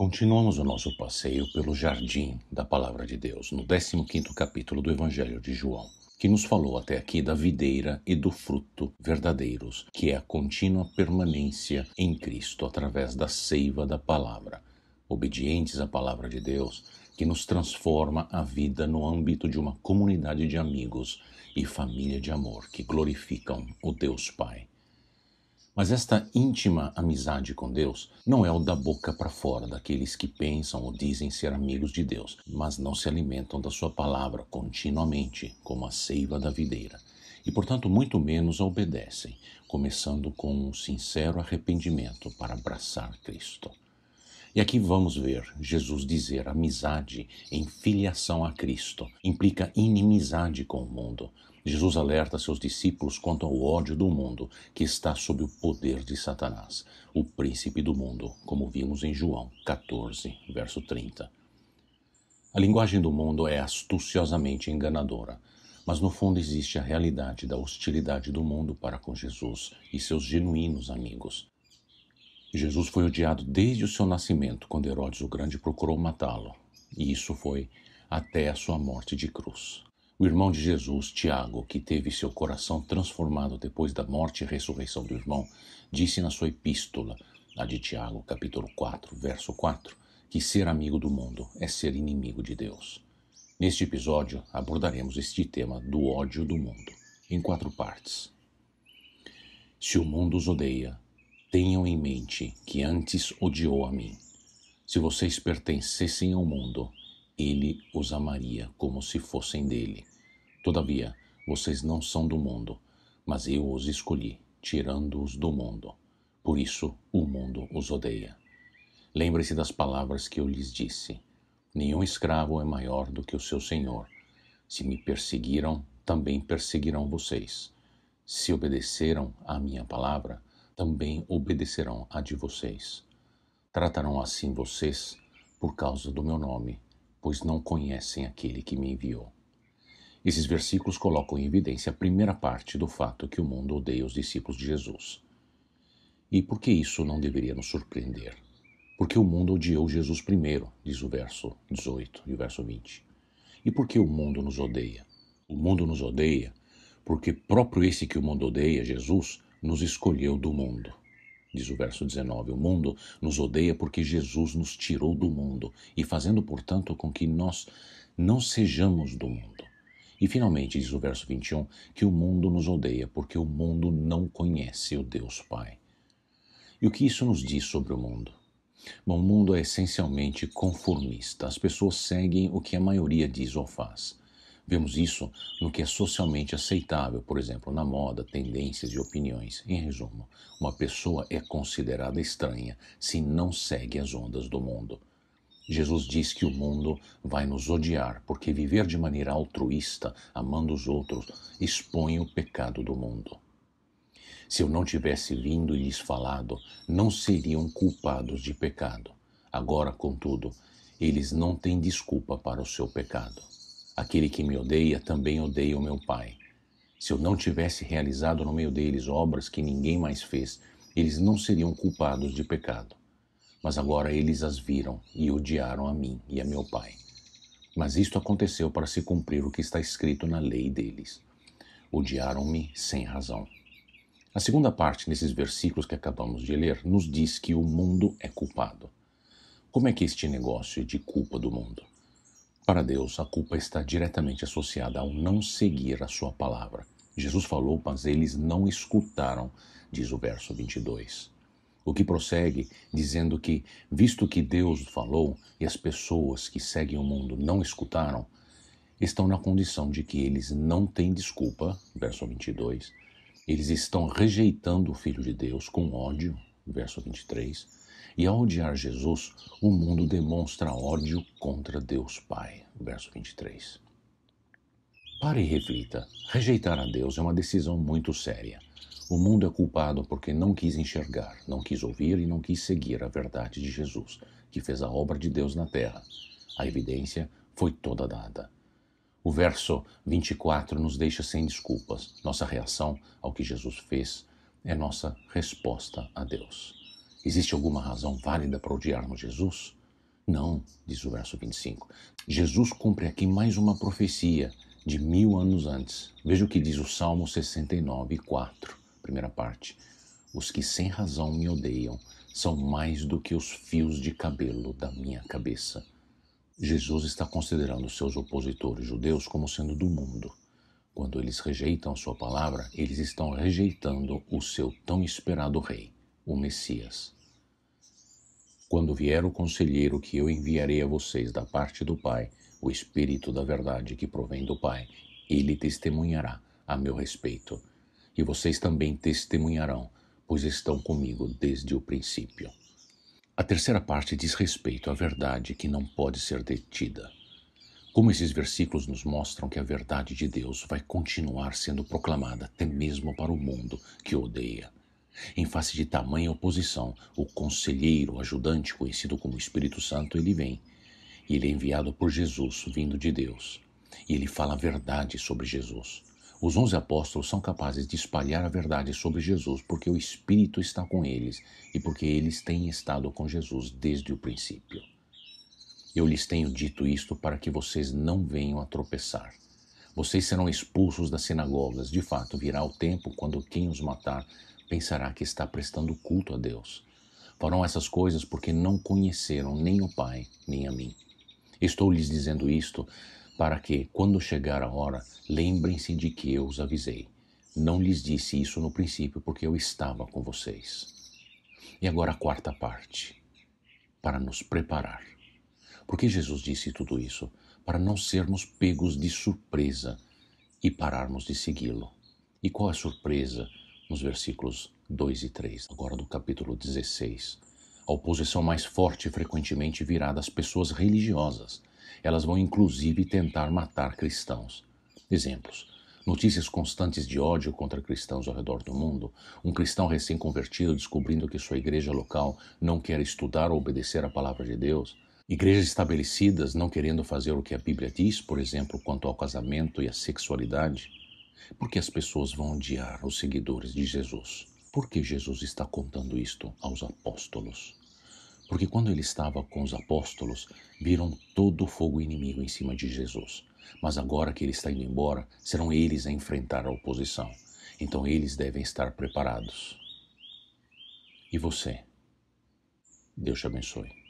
Continuamos o nosso passeio pelo jardim da Palavra de Deus, no 15º capítulo do Evangelho de João, que nos falou até aqui da videira e do fruto verdadeiros, que é a contínua permanência em Cristo através da seiva da Palavra, obedientes à Palavra de Deus, que nos transforma a vida no âmbito de uma comunidade de amigos e família de amor que glorificam o Deus Pai. Mas esta íntima amizade com Deus não é o da boca para fora daqueles que pensam ou dizem ser amigos de Deus, mas não se alimentam da sua palavra continuamente, como a seiva da videira, e portanto muito menos a obedecem, começando com um sincero arrependimento para abraçar Cristo. E aqui vamos ver Jesus dizer amizade em filiação a Cristo implica inimizade com o mundo. Jesus alerta seus discípulos quanto ao ódio do mundo que está sob o poder de Satanás, o príncipe do mundo, como vimos em João 14, verso 30. A linguagem do mundo é astuciosamente enganadora, mas no fundo existe a realidade da hostilidade do mundo para com Jesus e seus genuínos amigos. Jesus foi odiado desde o seu nascimento, quando Herodes o Grande procurou matá-lo, e isso foi até a sua morte de cruz. O irmão de Jesus, Tiago, que teve seu coração transformado depois da morte e ressurreição do irmão, disse na sua epístola, a de Tiago, capítulo 4, verso 4, que ser amigo do mundo é ser inimigo de Deus. Neste episódio, abordaremos este tema do ódio do mundo, em 4 partes. Se o mundo os odeia, tenham em mente que antes odiou a mim. Se vocês pertencessem ao mundo, ele os amaria como se fossem dele. Todavia, vocês não são do mundo, mas eu os escolhi, tirando-os do mundo. Por isso, o mundo os odeia. Lembre-se das palavras que eu lhes disse. Nenhum escravo é maior do que o seu senhor. Se me perseguiram, também perseguirão vocês. Se obedeceram à minha palavra, também obedecerão a de vocês. Tratarão assim vocês por causa do meu nome, pois não conhecem aquele que me enviou. Esses versículos colocam em evidência a primeira parte do fato que o mundo odeia os discípulos de Jesus. E por que isso não deveria nos surpreender? Porque o mundo odiou Jesus primeiro, diz o verso 18 e o verso 20. E por que o mundo nos odeia? O mundo nos odeia porque próprio esse que o mundo odeia, Jesus, nos escolheu do mundo. Diz o verso 19, o mundo nos odeia porque Jesus nos tirou do mundo e fazendo, portanto, com que nós não sejamos do mundo. E finalmente, diz o verso 21, que o mundo nos odeia porque o mundo não conhece o Deus Pai. E o que isso nos diz sobre o mundo? Bom, o mundo é essencialmente conformista. As pessoas seguem o que a maioria diz ou faz. Vemos isso no que é socialmente aceitável, por exemplo, na moda, tendências e opiniões. Em resumo, uma pessoa é considerada estranha se não segue as ondas do mundo. Jesus diz que o mundo vai nos odiar porque viver de maneira altruísta, amando os outros, expõe o pecado do mundo. Se eu não tivesse vindo e lhes falado, não seriam culpados de pecado. Agora, contudo, eles não têm desculpa para o seu pecado. Aquele que me odeia também odeia o meu Pai. Se eu não tivesse realizado no meio deles obras que ninguém mais fez, eles não seriam culpados de pecado. Mas agora eles as viram e odiaram a mim e a meu Pai. Mas isto aconteceu para se cumprir o que está escrito na lei deles. Odiaram-me sem razão. A segunda parte nesses versículos que acabamos de ler nos diz que o mundo é culpado. Como é que este negócio de culpa do mundo? Para Deus, a culpa está diretamente associada ao não seguir a sua palavra. Jesus falou, mas eles não escutaram, diz o verso 22. O que prossegue dizendo que, visto que Deus falou e as pessoas que seguem o mundo não escutaram, estão na condição de que eles não têm desculpa, verso 22. Eles estão rejeitando o Filho de Deus com ódio, verso 23. E ao odiar Jesus, o mundo demonstra ódio contra Deus Pai, verso 23. Pare e reflita. Rejeitar a Deus é uma decisão muito séria. O mundo é culpado porque não quis enxergar, não quis ouvir e não quis seguir a verdade de Jesus, que fez a obra de Deus na terra. A evidência foi toda dada. O verso 24 nos deixa sem desculpas. Nossa reação ao que Jesus fez é nossa resposta a Deus. Existe alguma razão válida para odiarmos Jesus? Não, diz o verso 25. Jesus cumpre aqui mais uma profecia de 1000 anos antes. Veja o que diz o Salmo 69, 4, primeira parte. Os que sem razão me odeiam são mais do que os fios de cabelo da minha cabeça. Jesus está considerando seus opositores judeus como sendo do mundo. Quando eles rejeitam a sua palavra, eles estão rejeitando o seu tão esperado rei, o Messias. Quando vier o conselheiro que eu enviarei a vocês da parte do Pai, o Espírito da verdade que provém do Pai, ele testemunhará a meu respeito. E vocês também testemunharão, pois estão comigo desde o princípio. A terceira parte diz respeito à verdade que não pode ser detida. Como esses versículos nos mostram que a verdade de Deus vai continuar sendo proclamada até mesmo para o mundo que o odeia. Em face de tamanha oposição, o conselheiro, ajudante, conhecido como Espírito Santo, ele vem. E ele é enviado por Jesus, vindo de Deus. E ele fala a verdade sobre Jesus. Os 11 apóstolos são capazes de espalhar a verdade sobre Jesus porque o Espírito está com eles e porque eles têm estado com Jesus desde o princípio. Eu lhes tenho dito isto para que vocês não venham a tropeçar. Vocês serão expulsos das sinagogas. De fato, virá o tempo quando quem os matar pensará que está prestando culto a Deus. Farão essas coisas porque não conheceram nem o Pai, nem a mim. Estou lhes dizendo isto para que, quando chegar a hora, lembrem-se de que eu os avisei. Não lhes disse isso no princípio porque eu estava com vocês. E agora a quarta parte, para nos preparar. Por que Jesus disse tudo isso? Para não sermos pegos de surpresa e pararmos de segui-lo. E qual é a surpresa? Nos versículos 2 e 3, agora do capítulo 16. A oposição mais forte frequentemente virá das pessoas religiosas. Elas vão inclusive tentar matar cristãos. Exemplos. Notícias constantes de ódio contra cristãos ao redor do mundo. Um cristão recém-convertido descobrindo que sua igreja local não quer estudar ou obedecer à palavra de Deus. Igrejas estabelecidas não querendo fazer o que a Bíblia diz, por exemplo, quanto ao casamento e à sexualidade. Por que as pessoas vão odiar os seguidores de Jesus? Por que Jesus está contando isto aos apóstolos? Porque quando ele estava com os apóstolos, viram todo o fogo inimigo em cima de Jesus. Mas agora que ele está indo embora, serão eles a enfrentar a oposição. Então eles devem estar preparados. E você? Deus te abençoe.